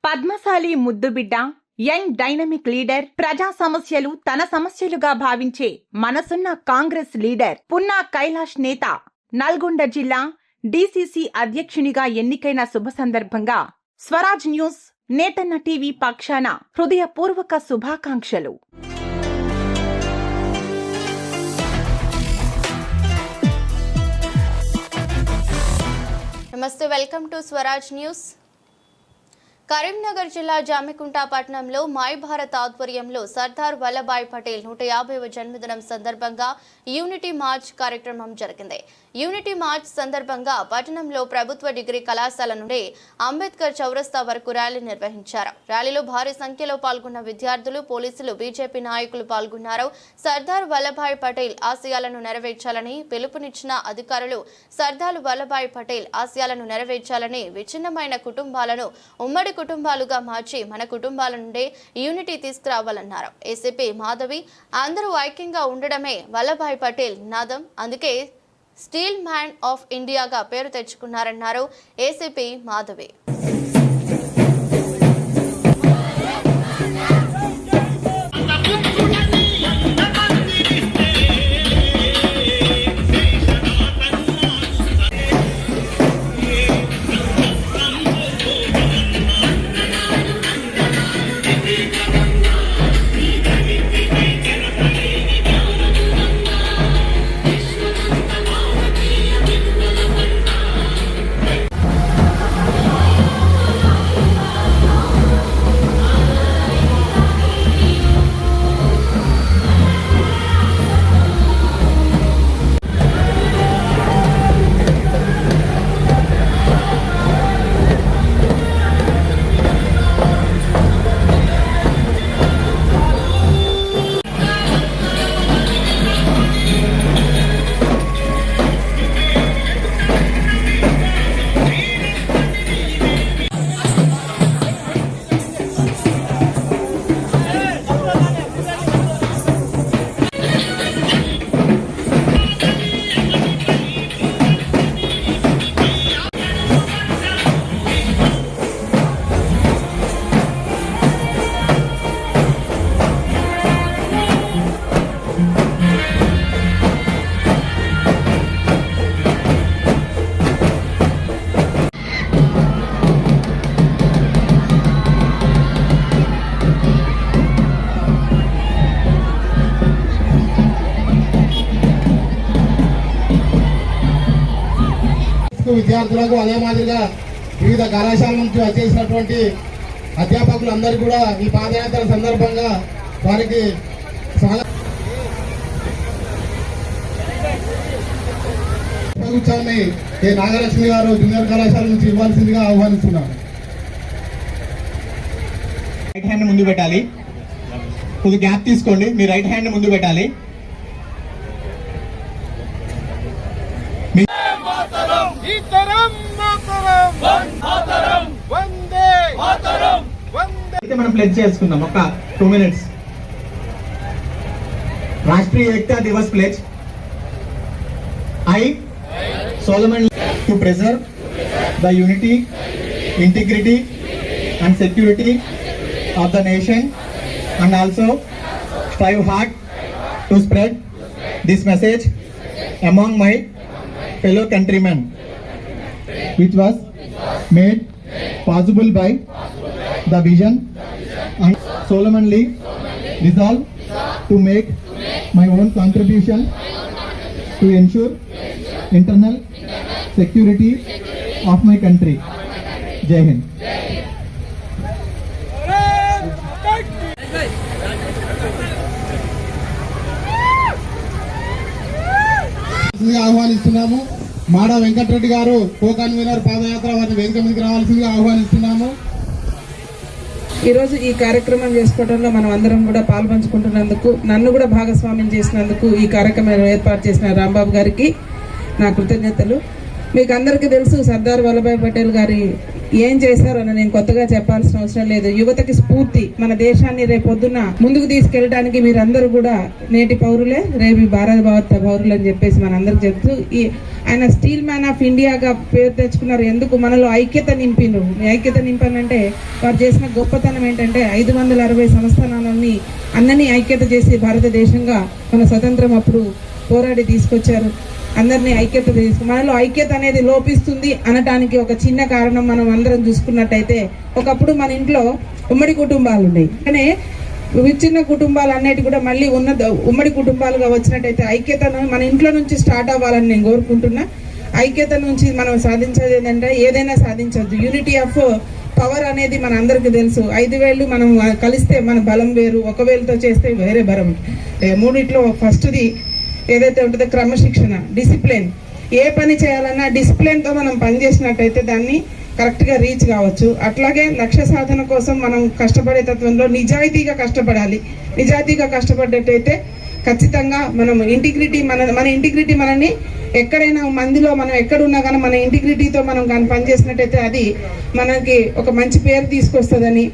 పద్మశాలి ముద్దుబిడ్డ, young dynamic leader, ప్రజా సమస్యలు తన సమస్యలుగా భావించే మనసున్న కాంగ్రెస్ లీడర్, పున్నా కైలాష్ నేత, నల్గొండ జిల్లా డీసీసీ అధ్యక్షునిగా ఎన్నికైన శుభ సందర్భంగా స్వరాజ్ న్యూస్ నేతన్న టీవీ పక్షాన హృదయపూర్వక శుభాకాంక్షలు. నమస్తే, welcome to Swaraj news. Karimnagar జిల్లా జామికుంట పట్టణంలో మై భారత్ ఆధ్వర్యంలో సర్దార్ వల్లభాయ్ పటేల్ 150వ జన్మదినం సందర్భంగా యూనిటీ మార్చ్ కార్యక్రమం జరిగింది. యూనిటీ మార్చ్ సందర్భంగా పట్టణంలో ప్రభుత్వ డిగ్రీ కళాశాల నుండి అంబేద్కర్ చౌరస్తా వరకు ర్యాలీ నిర్వహించారు. ర్యాలీలో భారీ సంఖ్యలో పాల్గొన్న విద్యార్థులు, పోలీసులు, బీజేపీ నాయకులు పాల్గొన్నారు. సర్దార్ వల్లభాయ్ పటేల్ ఆశయాలను నెరవేర్చాలని పిలుపునిచ్చిన అధికారులు సర్దార్ వల్లభాయ్ పటేల్ ఆశయాలను నెరవేర్చాలని విచ్ఛిన్నమైన కుటుంబాలను ఉమ్మడి కుటుంబాలుగా మార్చి మన కుటుంబాల నుండే యూనిటీ తీసుకురావాలన్నారు. ఏసీపీ మాధవి అందరూ ఐక్యంగా ఉండడమే వల్లభాయ్ పటేల్ నినాదం, అందుకే స్టీల్ మ్యాన్ ఆఫ్ ఇండియాగా పేరు తెచ్చుకున్నారన్నారు ఏసీపీ మాధవి. విద్యార్థులకు అదే మాదిరిగా వివిధ కళాశాల నుంచి వచ్చేసినటువంటి అధ్యాపకులందరూ కూడా ఈ పాదయాత్ర సందర్భంగా వారికి స్వాగతాన్ని కె నాగలక్ష్మి గారు జూనియర్ కళాశాల నుంచి ఇవ్వాల్సిందిగా ఆహ్వానిస్తున్నారు. రైట్ హ్యాండ్ ముందు పెట్టాలి, కొద్ది గ్యాప్ తీసుకోండి. మీ రైట్ హ్యాండ్ ముందు పెట్టాలి. అయితే మనం ప్లెజ్ చేసుకుందాం ఒక 2 minutes. Rashtriya Ekta Divas ప్లెజ్. I solemnly to preserve the unity, integrity and security of the nation and also strive hard to spread this message among my fellow countrymen, which was made possible by the vision and solemnly resolve to make my own contribution to ensure internal security of my country. Jai Hind. ఆహ్వానిస్తున్నాము. మాడ వెంకటరెడ్డి గారు co convener పాదయాత్ర వారిని వేదిక మీదకి రావాల్సిందిగా ఆహ్వానిస్తున్నాము. ఈరోజు ఈ కార్యక్రమం చేసుకోవడంలో మనం అందరం కూడా పాల్పంచుకుంటున్నందుకు, నన్ను కూడా భాగస్వామ్యం చేసినందుకు ఈ కార్యక్రమం ఏర్పాటు చేసిన రాంబాబు గారికి నా కృతజ్ఞతలు. మీకు అందరికీ తెలుసు, సర్దార్ వల్లభాయ్ పటేల్ గారి ఏం చేశారో అని నేను కొత్తగా చెప్పాల్సిన అవసరం లేదు. యువతకి స్ఫూర్తి, మన దేశాన్ని రేపొద్దున ముందుకు తీసుకెళ్ళడానికి మీరందరూ కూడా నేటి పౌరులే రేపు భారత పౌరులు అని చెప్పేసి మనందరికి చెప్తూ ఆయన స్టీల్ మ్యాన్ ఆఫ్ ఇండియాగా పేరు తెచ్చుకున్నారు. ఎందుకు? మనలో ఐక్యత నింపిండ్రు. ఐక్యత నింపనంటే వారు చేసిన గొప్పతనం ఏంటంటే 560 సంస్థానాలని అన్నని ఐక్యత చేసి భారతదేశంగా మన స్వతంత్రం అప్పుడు పోరాడి తీసుకొచ్చారు. అందరినీ ఐక్యత మనలో ఐక్యత అనేది లోపిస్తుంది అనటానికి ఒక చిన్న కారణం మనం అందరం చూసుకున్నట్టయితే, ఒకప్పుడు మన ఇంట్లో ఉమ్మడి కుటుంబాలు ఉన్నాయి. కానీ విచ్ఛిన్న కుటుంబాలు అన్నిటి కూడా మళ్ళీ ఉమ్మడి కుటుంబాలుగా వచ్చినట్టయితే ఐక్యతను మన ఇంట్లో నుంచి స్టార్ట్ అవ్వాలని నేను కోరుకుంటున్నా. ఐక్యత నుంచి మనం సాధించేది ఏంటంటే ఏదైనా సాధించవచ్చు. యూనిటీ ఆఫ్ పవర్ అనేది మన అందరికీ తెలుసు. 5 వేళ్ళు మనం కలిస్తే మన బలం వేరు, 1 వేలుతో చేస్తే వేరే బలం. మూడిట్లో ఫస్ట్ది ఏదైతే ఉంటుందో క్రమశిక్షణ, డిసిప్లిన్. ఏ పని చేయాలన్నా డిసిప్లిన్తో మనం పని చేసినట్టయితే దాన్ని కరెక్ట్గా రీచ్ కావచ్చు. అట్లాగే లక్ష్య సాధన కోసం మనం కష్టపడే తత్వంలో నిజాయితీగా కష్టపడాలి. నిజాయితీగా కష్టపడ్డట్టయితే ఖచ్చితంగా మనం ఇంటిగ్రిటీ మన ఇంటిగ్రిటీ మనని ఎక్కడైనా మందిలో మనం ఎక్కడున్నా కానీ మన ఇంటిగ్రిటీతో మనం కానీ పనిచేసినట్టయితే అది మనకి ఒక మంచి పేరు తీసుకొస్తుందని